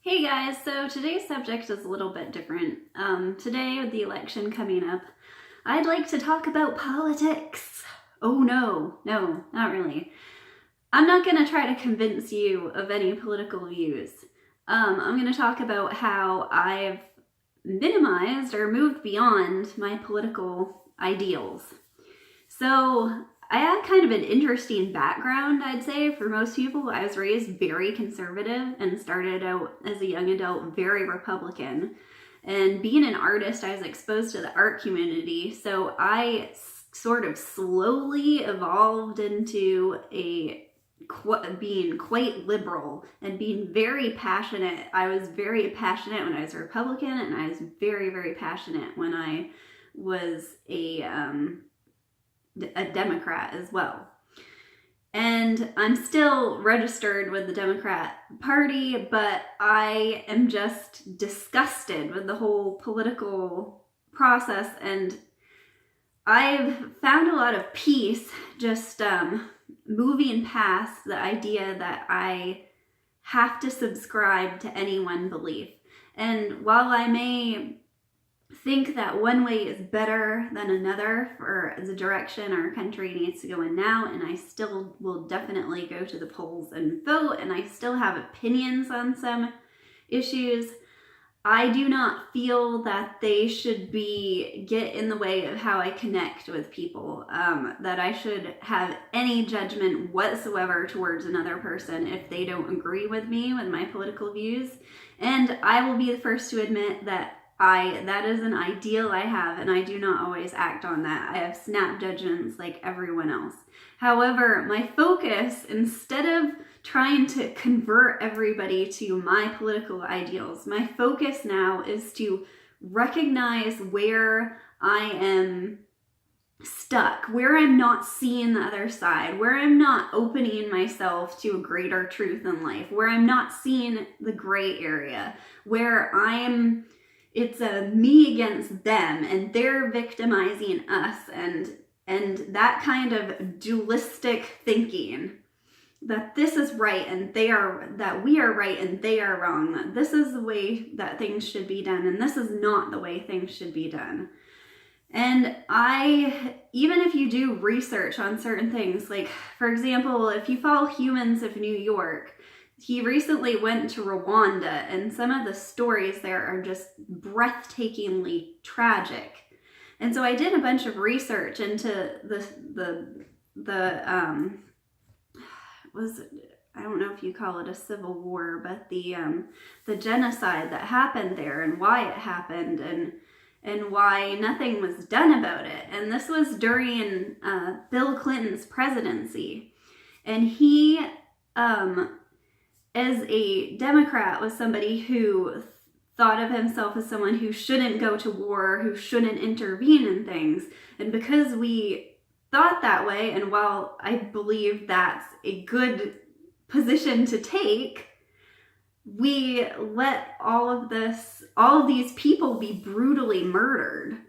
Hey guys, so today's subject is a little bit different. Today, with the election coming up, I'd like to talk about politics. Oh no, not really. I'm not going to try to convince you of any political views. I'm going to talk about how I've minimized or moved beyond my political ideals. So, I had kind of an interesting background, I'd say, for most people. I was raised very conservative and started out as a young adult very Republican. And being an artist, I was exposed to the art community, so I sort of slowly evolved into being quite liberal and being very passionate. I was very passionate when I was a Republican, and I was very, very passionate when I was a Democrat as well. And I'm still registered with the Democrat Party, but I am just disgusted with the whole political process, and I've found a lot of peace just moving past the idea that I have to subscribe to any one belief. And while I may think that one way is better than another for the direction our country needs to go in now, and I still will definitely go to the polls and vote, and I still have opinions on some issues, I do not feel that they should get in the way of how I connect with people, that I should have any judgment whatsoever towards another person if they don't agree with me, with my political views. And I will be the first to admit that that is an ideal I have, and I do not always act on that. I have snap judgments like everyone else. However, my focus, instead of trying to convert everybody to my political ideals, my focus now is to recognize where I am stuck, where I'm not seeing the other side, where I'm not opening myself to a greater truth in life, where I'm not seeing the gray area, where it's a me against them, and they're victimizing us, and that kind of dualistic thinking that this is right and that we are right and they are wrong, that this is the way that things should be done and this is not the way things should be done. And even if you do research on certain things, like for example, if you follow Humans of New York, he recently went to Rwanda, and some of the stories there are just breathtakingly tragic. And so I did a bunch of research into I don't know if you call it a civil war, but the genocide that happened there and why it happened and why nothing was done about it. And this was during Bill Clinton's presidency, and he as a Democrat was somebody who thought of himself as someone who shouldn't go to war, who shouldn't intervene in things. And because we thought that way, and while I believe that's a good position to take, we let all of these people be brutally murdered.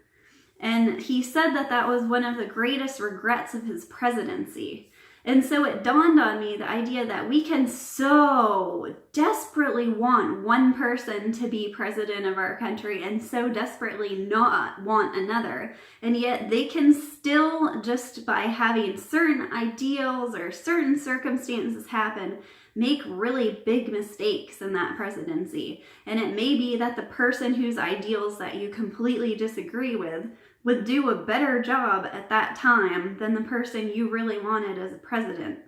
And he said that that was one of the greatest regrets of his presidency. And so it dawned on me the idea that we can so desperately want one person to be president of our country and so desperately not want another. And yet they can still, just by having certain ideals or certain circumstances happen, make really big mistakes in that presidency. And it may be that the person whose ideals that you completely disagree with would do a better job at that time than the person you really wanted as a president.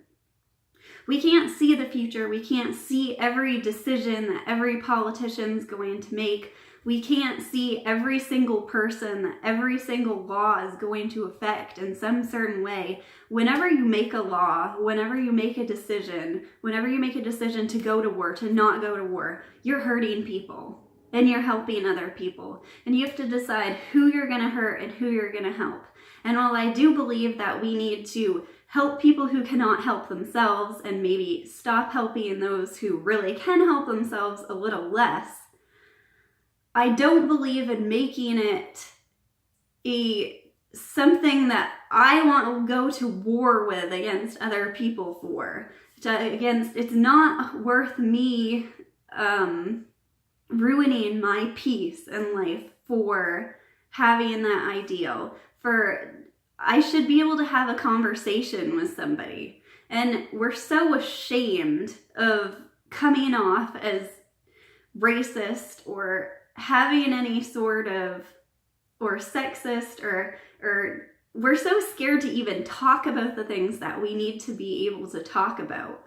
We can't see the future. We can't see every decision that every politician's going to make. We can't see every single person that every single law is going to affect in some certain way. Whenever you make a law, whenever you make a decision to go to war, to not go to war, you're hurting people. And you're helping other people. And you have to decide who you're going to hurt and who you're going to help. And while I do believe that we need to help people who cannot help themselves and maybe stop helping those who really can help themselves a little less, I don't believe in making it something that I want to go to war with against other people for. It's not worth me ruining my peace in life for having that ideal. I should be able to have a conversation with somebody. And we're so ashamed of coming off as racist or having any sort of, or sexist, or we're so scared to even talk about the things that we need to be able to talk about.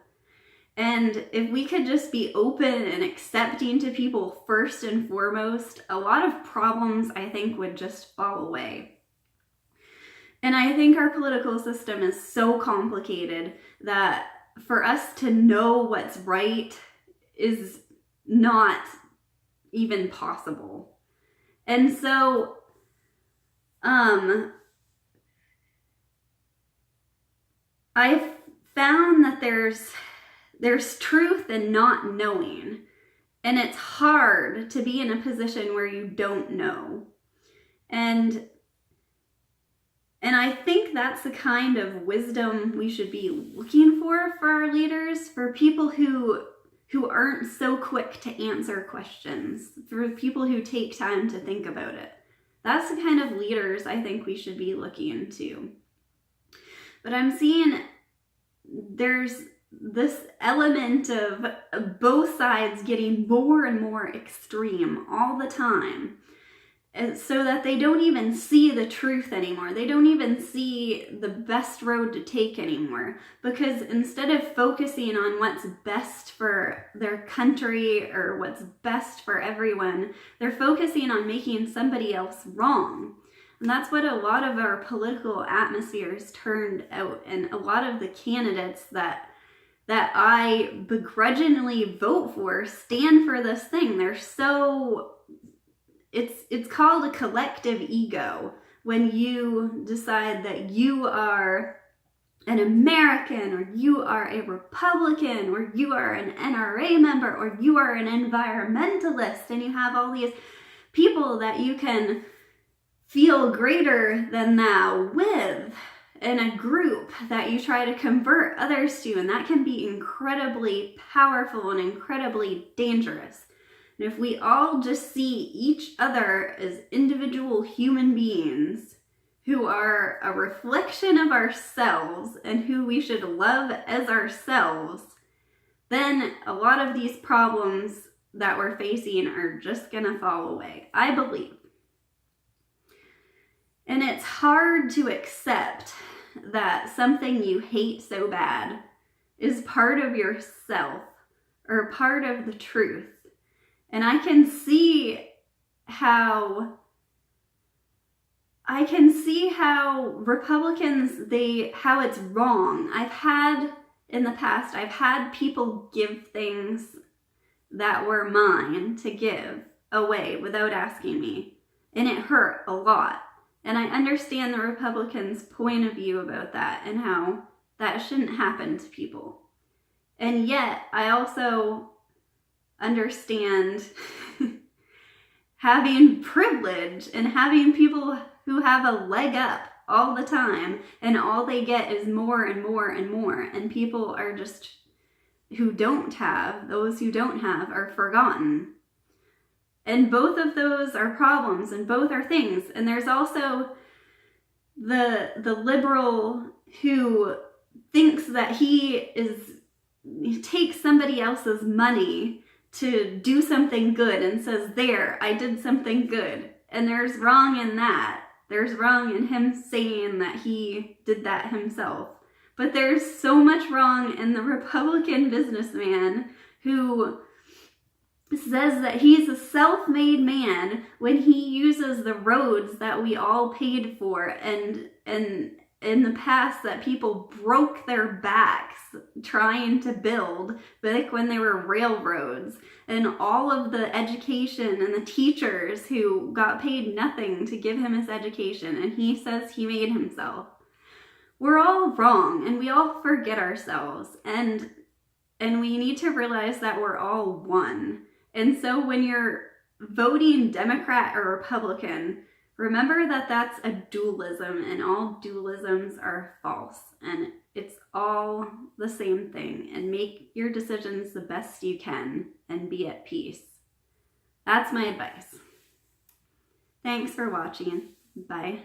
And if we could just be open and accepting to people first and foremost, a lot of problems, I think, would just fall away. And I think our political system is so complicated that for us to know what's right is not even possible. And so, I've found that there's truth in not knowing, and it's hard to be in a position where you don't know. And I think that's the kind of wisdom we should be looking for our leaders, for people who aren't so quick to answer questions, for people who take time to think about it. That's the kind of leaders I think we should be looking to. But I'm seeing there's this element of both sides getting more and more extreme all the time, so that they don't even see the truth anymore. They don't even see the best road to take anymore, because instead of focusing on what's best for their country or what's best for everyone, they're focusing on making somebody else wrong. And that's what a lot of our political atmospheres turned out. And a lot of the candidates that I begrudgingly vote for stand for this thing. They're so, it's called a collective ego, when you decide that you are an American, or you are a Republican, or you are an NRA member, or you are an environmentalist, and you have all these people that you can feel greater than thou with in a group that you try to convert others to, and that can be incredibly powerful and incredibly dangerous. And if we all just see each other as individual human beings who are a reflection of ourselves and who we should love as ourselves, then a lot of these problems that we're facing are just gonna fall away, I believe. And it's hard to accept that something you hate so bad is part of yourself or part of the truth. And I can see how Republicans, how it's wrong. In the past, I've had people give things that were mine to give away without asking me. And it hurt a lot. And I understand the Republicans' point of view about that and how that shouldn't happen to people. And yet, I also understand having privilege and having people who have a leg up all the time, and all they get is more and more and more. And people are just, those who don't have are forgotten. And both of those are problems, and both are things. And there's also the liberal who thinks that he takes somebody else's money to do something good and says, there, I did something good. And there's wrong in that. There's wrong in him saying that he did that himself. But there's so much wrong in the Republican businessman who says that he's a self-made man when he uses the roads that we all paid for, and in the past that people broke their backs trying to build, like when they were railroads, and all of the education and the teachers who got paid nothing to give him his education, and he says he made himself. We're all wrong, and we all forget ourselves, and we need to realize that we're all one. And so when you're voting Democrat or Republican, remember that that's a dualism, and all dualisms are false, and it's all the same thing. And make your decisions the best you can and be at peace. That's my advice. Thanks for watching. Bye.